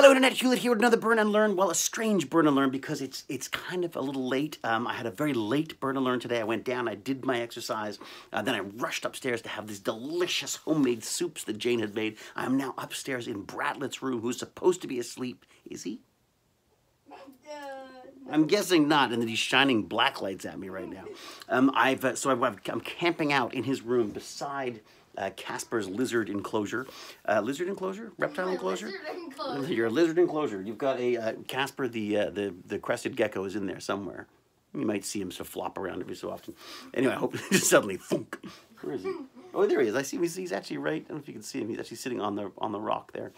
Hello Internet, Hewlett here with another Burn and Learn. Well, a strange Burn and Learn because it's kind of a little late. I had a very late Burn and Learn today. I went down, I did my exercise, then I rushed upstairs to have these delicious homemade soups that Jane had made. I am now upstairs in Bradlett's room, who's supposed to be asleep. Is he? I'm guessing not, and that he's shining black lights at me right now. I'm camping out in his room beside Casper's lizard enclosure. Lizard enclosure? Reptile enclosure? Lizard enclosure. You're a lizard enclosure. You've got a Casper, the crested gecko is in there somewhere. You might see him sort of flop around every so often. Anyway, I hope just suddenly thunk. Where is he? Oh, there he is. I see him. He's actually right. I don't know if you can see him. He's actually sitting on the rock there.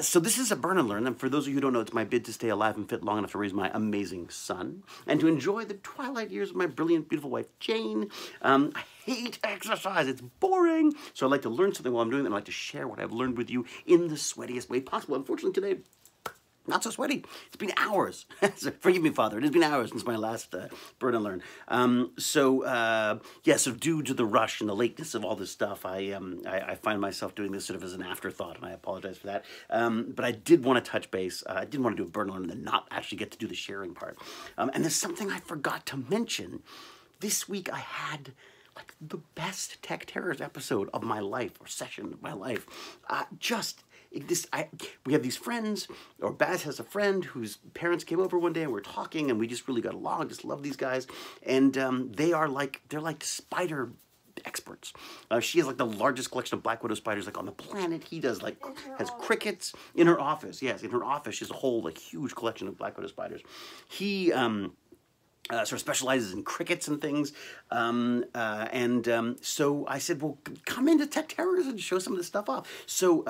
So this is a Burn and Learn. And for those of you who don't know, it's my bid to stay alive and fit long enough to raise my amazing son and to enjoy the twilight years of my brilliant, beautiful wife, Jane. I hate exercise. It's boring. So I like to learn something while I'm doing it. And I like to share what I've learned with you in the sweatiest way possible. Unfortunately, today, not so sweaty. It's been hours. Forgive me, Father. It has been hours since my last Burn and Learn. So due to the rush and the lateness of all this stuff, I find myself doing this sort of as an afterthought, and I apologize for that. But I did want to touch base. I didn't want to do a Burn and Learn and then not actually get to do the sharing part. And there's something I forgot to mention. This week I had like the best Tech Terrors episode of my life, or session of my life. We have these friends, or Baz has a friend whose parents came over one day and we were talking and we just really got along. I just love these guys. And they're like spider experts. She has like the largest collection of black widow spiders like on the planet. He does has crickets in her office. Yes, in her office she has a whole huge collection of black widow spiders. He sort of specializes in crickets and things. So I said, well, come into Tech Terrors and show some of this stuff off. So,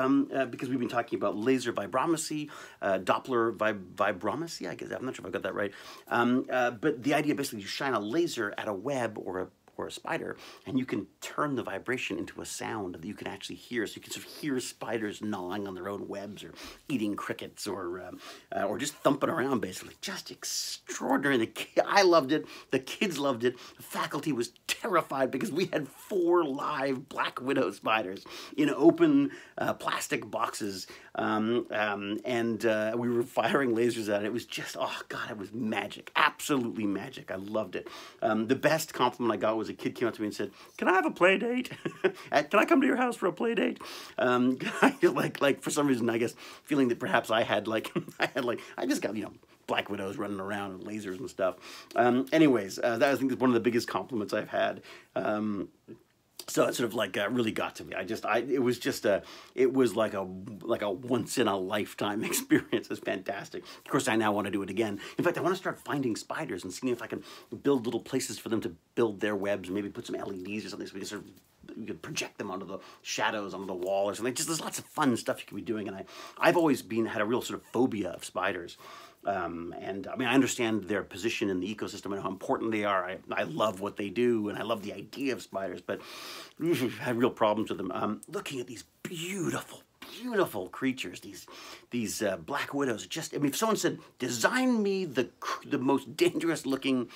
because we've been talking about laser vibrometry, Doppler vibrometry, I guess, I'm not sure if I got that right. But the idea basically, you shine a laser at a web or a spider, and you can turn the vibration into a sound that you can actually hear. So you can sort of hear spiders gnawing on their own webs, or eating crickets, or just thumping around, basically. Just extraordinary. I loved it. The kids loved it. The faculty was terrified because we had 4 live black widow spiders in open plastic boxes, and we were firing lasers at it. It was just, oh God, it was magic. Absolutely magic. I loved it. The best compliment I got was a kid came up to me and said, "Can I have a play date? Can I come to your house for a play date?" For some reason, I guess, feeling that perhaps I just got, black widows running around and lasers and stuff. Anyways, that I think is one of the biggest compliments I've had. So it sort of really got to me. It was like a once in a lifetime experience. It's fantastic. Of course, I now want to do it again. In fact, I want to start finding spiders and seeing if I can build little places for them to build their webs, and maybe put some LEDs or something so we can project them onto the shadows on the wall or something. Just there's lots of fun stuff you can be doing, and I've always had a real sort of phobia of spiders. And I mean, I understand their position in the ecosystem and how important they are. I love what they do, and I love the idea of spiders, but I had real problems with them. Looking at these beautiful, beautiful creatures, these black widows. If someone said, design me the most dangerous looking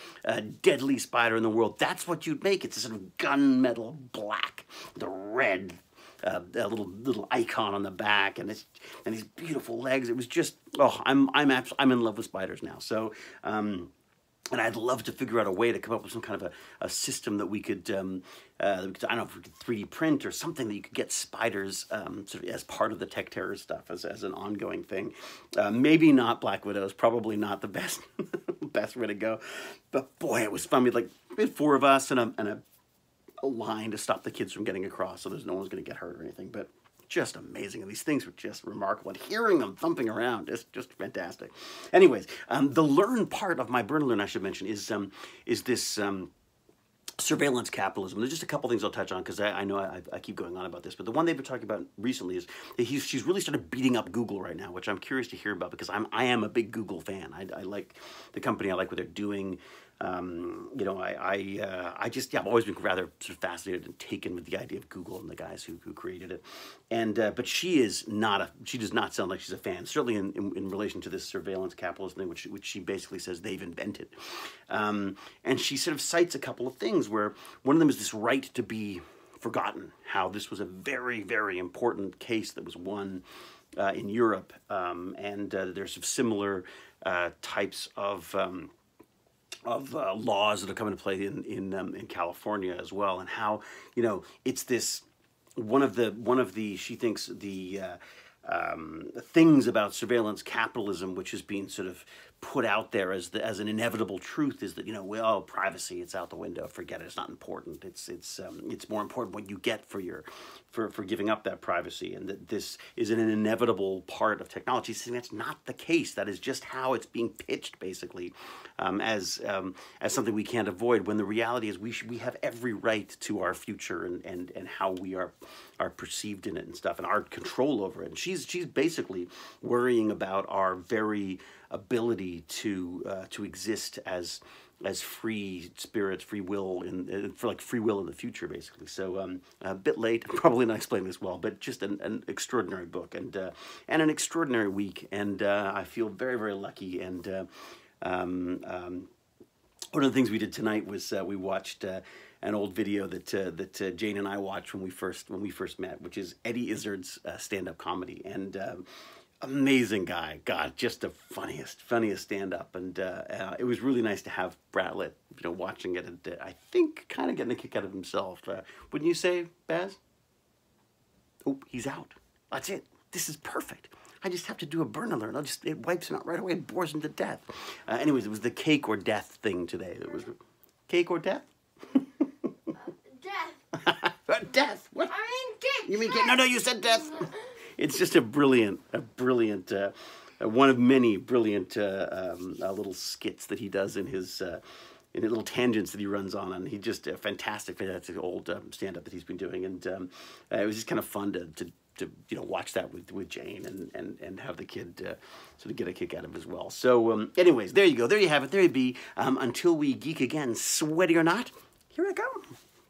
deadly spider in the world, that's what you'd make. It's a sort of gunmetal black, the red. A little icon on the back, and these beautiful legs. It was just, I'm in love with spiders now. So, and I'd love to figure out a way to come up with some kind of a system that we could, I don't know, if we could 3D print or something that you could get spiders sort of as part of the Tech Terror stuff as an ongoing thing. Maybe not black widows, probably not the best best way to go. But boy, it was fun. We had 4 of us and a line to stop the kids from getting across, so there's no one's going to get hurt or anything. But just amazing, and these things were just remarkable, and hearing them thumping around is just fantastic. Anyways, the learn part of my Burn and Learn, I should mention, is this surveillance capitalism. There's just a couple things I'll touch on because I know I keep going on about this, but the one they've been talking about recently is that she's really started beating up Google right now, which I'm curious to hear about because I am a big Google fan. I like the company. I like what they're doing. I've always been rather sort of fascinated and taken with the idea of Google and the guys who created it. And but she does not sound like she's a fan, certainly in relation to this surveillance capitalism thing, which she basically says they've invented. And she sort of cites a couple of things where one of them is this right to be forgotten, how this was a very, very important case that was won in Europe, and there's some similar types of laws that have come into play in California as well, and how, you know, it's this one of the she thinks the things about surveillance capitalism, which is being sort of put out there as an inevitable truth, is that, you know, well, privacy, it's out the window, forget it, it's not important. It's more important what you get for giving up that privacy, and that this is an inevitable part of technology. Saying that's not the case. That is just how it's being pitched, basically, as something we can't avoid. When the reality is we have every right to our future and how we are perceived in it and stuff, and our control over it. And she's basically worrying about our very ability to exist as free spirits, free will, for like free will in the future, basically. So a bit late, probably not explaining this well, but just an extraordinary book and an extraordinary week, and I feel very, very lucky. And one of the things we did tonight was we watched an old video that Jane and I watched when we first met, which is Eddie Izzard's stand-up comedy, and amazing guy, God, just the funniest stand-up, and it was really nice to have Bradlett, you know, watching it, and I think kind of getting a kick out of himself. Wouldn't you say, Baz? Oh, he's out. That's it. This is perfect. I just have to do a burn alert. It wipes him out right away and bores him to death. Anyways, it was the cake or death thing today. It was cake or death? Death. Death. What? I mean cake. You mean cake? No, you said death. It's just a brilliant, one of many brilliant little skits that he does in his little tangents that he runs on, and he just fantastic old stand-up that he's been doing, and it was just kind of fun to you know, watch that with Jane and have the kid sort of get a kick out of it as well. So anyways, there you go, there you have it, there you be. Until we geek again, sweaty or not, here I go.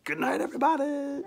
Good night, everybody.